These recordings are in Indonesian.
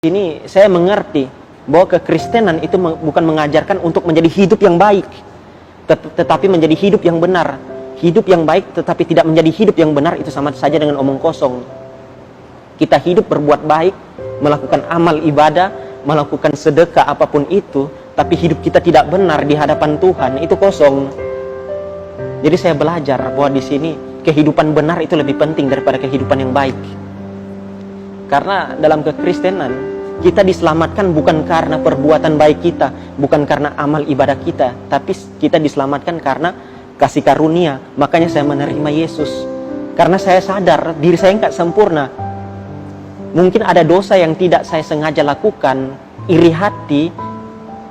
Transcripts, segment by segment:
Ini saya mengerti bahwa kekristenan itu bukan mengajarkan untuk menjadi hidup yang baik, tetapi menjadi hidup yang benar. Hidup yang baik tetapi tidak menjadi hidup yang benar, itu sama saja dengan omong kosong. Kita hidup berbuat baik, melakukan amal ibadah, melakukan sedekah apapun itu, tapi hidup kita tidak benar di hadapan Tuhan, itu kosong. Jadi saya belajar bahwa di sini kehidupan benar itu lebih penting daripada kehidupan yang baik. Karena dalam kekristenan kita diselamatkan bukan karena perbuatan baik kita, bukan karena amal ibadah kita, tapi kita diselamatkan karena kasih karunia. Makanya saya menerima Yesus, karena saya sadar diri saya nggak sempurna. Mungkin ada dosa yang tidak saya sengaja lakukan, iri hati,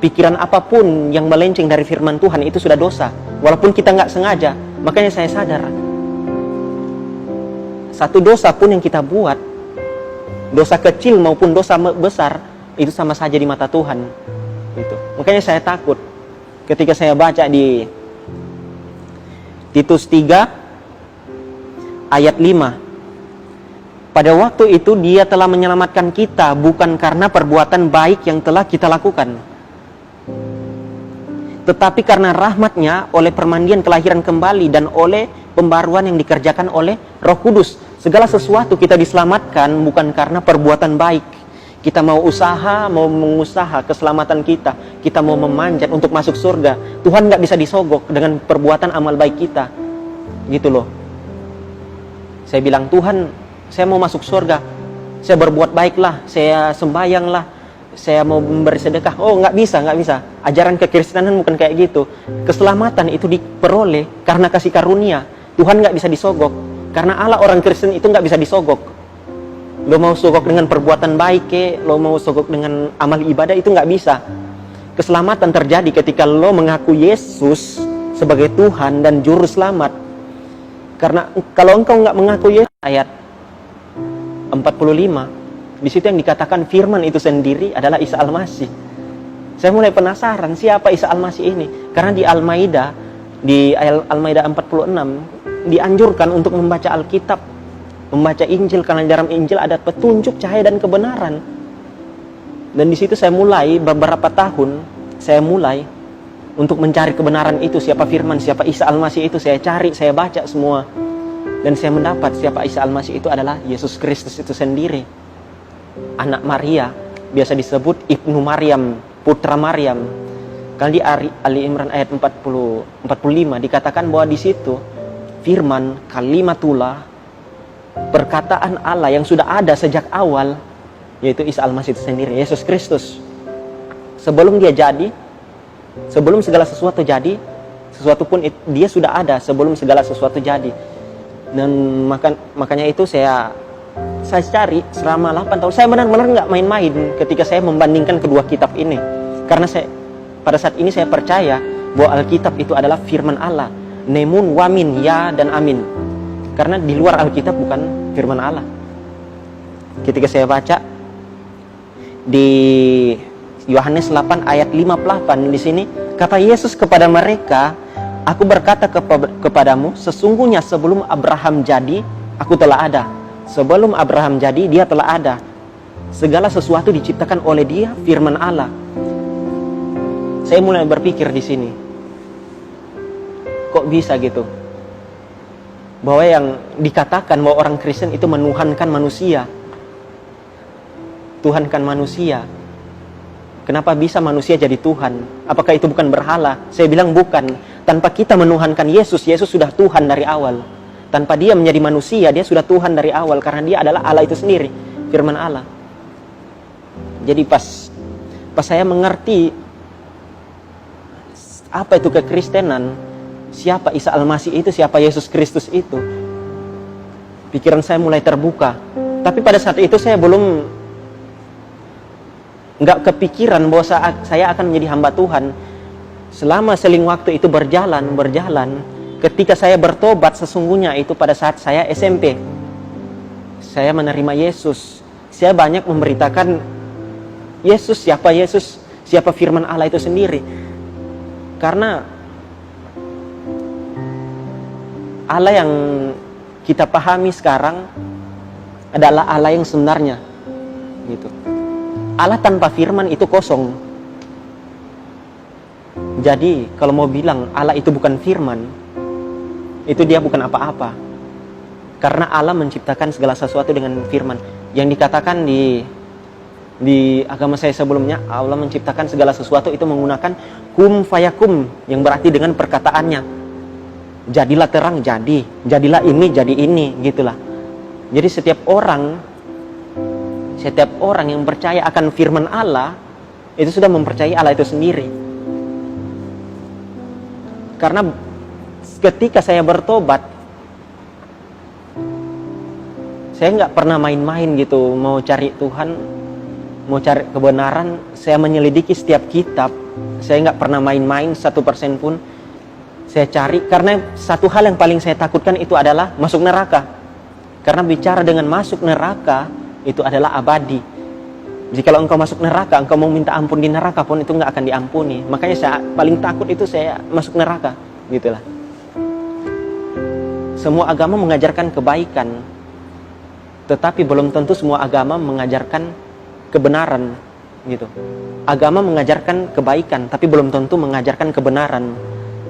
pikiran apapun yang melenceng dari firman Tuhan itu sudah dosa, walaupun kita nggak sengaja. Makanya saya sadar, satu dosa pun yang kita buat, dosa kecil maupun dosa besar, itu sama saja di mata Tuhan. Gitu. Makanya saya takut ketika saya baca di Titus 3 ayat 5. Pada waktu itu dia telah menyelamatkan kita bukan karena perbuatan baik yang telah kita lakukan, tetapi karena rahmat-Nya oleh permandian kelahiran kembali dan oleh pembaruan yang dikerjakan oleh Roh Kudus. Segala sesuatu kita diselamatkan bukan karena perbuatan baik. Kita mau usaha, mau mengusaha keselamatan kita, kita mau memanjat untuk masuk surga, Tuhan nggak bisa disogok dengan perbuatan amal baik kita. Gitu loh. Saya bilang, Tuhan, saya mau masuk surga, saya berbuat baiklah, saya sembayanglah, saya mau memberi sedekah. Oh, nggak bisa. Ajaran kekristenan bukan kayak gitu. Keselamatan itu diperoleh karena kasih karunia. Tuhan nggak bisa disogok. Karena Allah orang Kristen itu nggak bisa disogok. Lo mau sogok dengan perbuatan baik, lo mau sogok dengan amal ibadah, itu nggak bisa. Keselamatan terjadi ketika lo mengaku Yesus sebagai Tuhan dan Juru Selamat. Karena kalau engkau nggak mengaku Yesus, ayat 45, di situ yang dikatakan firman itu sendiri adalah Isa Al-Masih. Saya mulai penasaran siapa Isa Al-Masih ini. Karena di Al-Maidah, di Al-Maidah 46, dianjurkan untuk membaca Alkitab, membaca Injil, karena dalam Injil ada petunjuk, cahaya dan kebenaran. Dan di situ saya mulai beberapa tahun, saya mulai untuk mencari kebenaran itu, siapa firman, siapa Isa Al-Masih itu, saya cari, saya baca semua. Dan saya mendapat siapa Isa Al-Masih itu adalah Yesus Kristus itu sendiri. Anak Maria, biasa disebut Ibnu Maryam, putra Maryam. Kalau di Ali Imran ayat 45 dikatakan bahwa di situ firman, kalimatullah, perkataan Allah yang sudah ada sejak awal, yaitu Isa Al-Masih itu sendiri, Yesus Kristus. Sebelum dia jadi, sebelum segala sesuatu jadi, sesuatu pun dia sudah ada sebelum segala sesuatu jadi. Dan makanya itu saya cari selama 8 tahun. Saya benar-benar nggak main-main ketika saya membandingkan kedua kitab ini. Karena pada saat ini saya percaya bahwa Alkitab itu adalah firman Allah. Nemun, wamin, ya, dan amin. Karena di luar Alkitab bukan firman Allah. Ketika saya baca di Yohanes 8 ayat 58, di sini kata Yesus kepada mereka, aku berkata kepadamu, sesungguhnya sebelum Abraham jadi, aku telah ada. Sebelum Abraham jadi, dia telah ada. Segala sesuatu diciptakan oleh dia, firman Allah. Saya mulai berpikir di sini, kok bisa gitu? Bahwa yang dikatakan bahwa orang Kristen itu menuhankan manusia. Tuhankan manusia. Kenapa bisa manusia jadi Tuhan? Apakah itu bukan berhala? Saya bilang bukan. Tanpa kita menuhankan Yesus, Yesus sudah Tuhan dari awal. Tanpa dia menjadi manusia, dia sudah Tuhan dari awal. Karena dia adalah Allah itu sendiri, firman Allah. Jadi pas saya mengerti apa itu kekristenan, siapa Isa Al-Masih itu, siapa Yesus Kristus itu, pikiran saya mulai terbuka. Tapi pada saat itu saya belum nggak kepikiran bahwa saya akan menjadi hamba Tuhan. Selama seling waktu itu berjalan, ketika saya bertobat sesungguhnya itu pada saat saya SMP. Saya menerima Yesus. Saya banyak memberitakan Yesus, siapa firman Allah itu sendiri. Karena Allah yang kita pahami sekarang adalah Allah yang sebenarnya, gitu. Allah tanpa firman itu kosong. Jadi kalau mau bilang Allah itu bukan firman, itu dia bukan apa-apa. Karena Allah menciptakan segala sesuatu dengan firman. Yang dikatakan di agama saya sebelumnya, Allah menciptakan segala sesuatu itu menggunakan kum fayakum, yang berarti dengan perkataannya. Jadilah terang, jadilah ini, jadi ini, gitulah. Jadi setiap orang yang percaya akan firman Allah, itu sudah mempercayai Allah itu sendiri. Karena ketika saya bertobat, saya nggak pernah main-main gitu, mau cari Tuhan, mau cari kebenaran. Saya menyelidiki setiap kitab, saya nggak pernah main-main 1% pun. Saya cari, karena satu hal yang paling saya takutkan itu adalah masuk neraka. Karena bicara dengan masuk neraka, itu adalah abadi. Jika engkau masuk neraka, engkau mau minta ampun di neraka pun itu nggak akan diampuni. Makanya saya paling takut itu saya masuk neraka, gitulah. Semua agama mengajarkan kebaikan, tetapi belum tentu semua agama mengajarkan kebenaran, gitu. Agama mengajarkan kebaikan, tapi belum tentu mengajarkan kebenaran,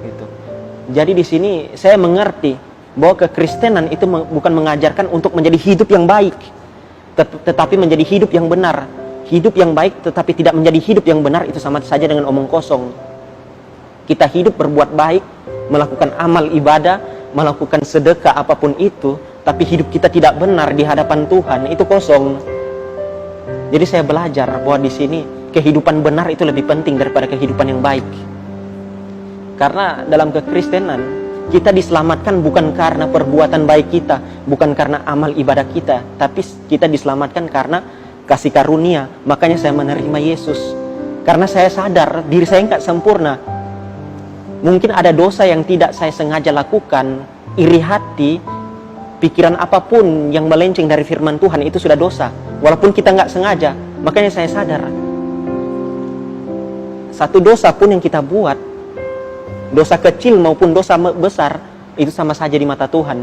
gitu. Jadi di sini saya mengerti bahwa kekristenan itu bukan mengajarkan untuk menjadi hidup yang baik, tetapi menjadi hidup yang benar. Hidup yang baik tetapi tidak menjadi hidup yang benar, itu sama saja dengan omong kosong. Kita hidup berbuat baik, melakukan amal ibadah, melakukan sedekah apapun itu, tapi hidup kita tidak benar di hadapan Tuhan, itu kosong. Jadi saya belajar bahwa di sini kehidupan benar itu lebih penting daripada kehidupan yang baik. Karena dalam kekristenan kita diselamatkan bukan karena perbuatan baik kita, bukan karena amal ibadah kita, tapi kita diselamatkan karena kasih karunia. Makanya saya menerima Yesus, karena saya sadar diri saya nggak sempurna. Mungkin ada dosa yang tidak saya sengaja lakukan, iri hati, pikiran apapun yang melenceng dari firman Tuhan itu sudah dosa, walaupun kita nggak sengaja. Makanya saya sadar, satu dosa pun yang kita buat, dosa kecil maupun dosa besar, itu sama saja di mata Tuhan.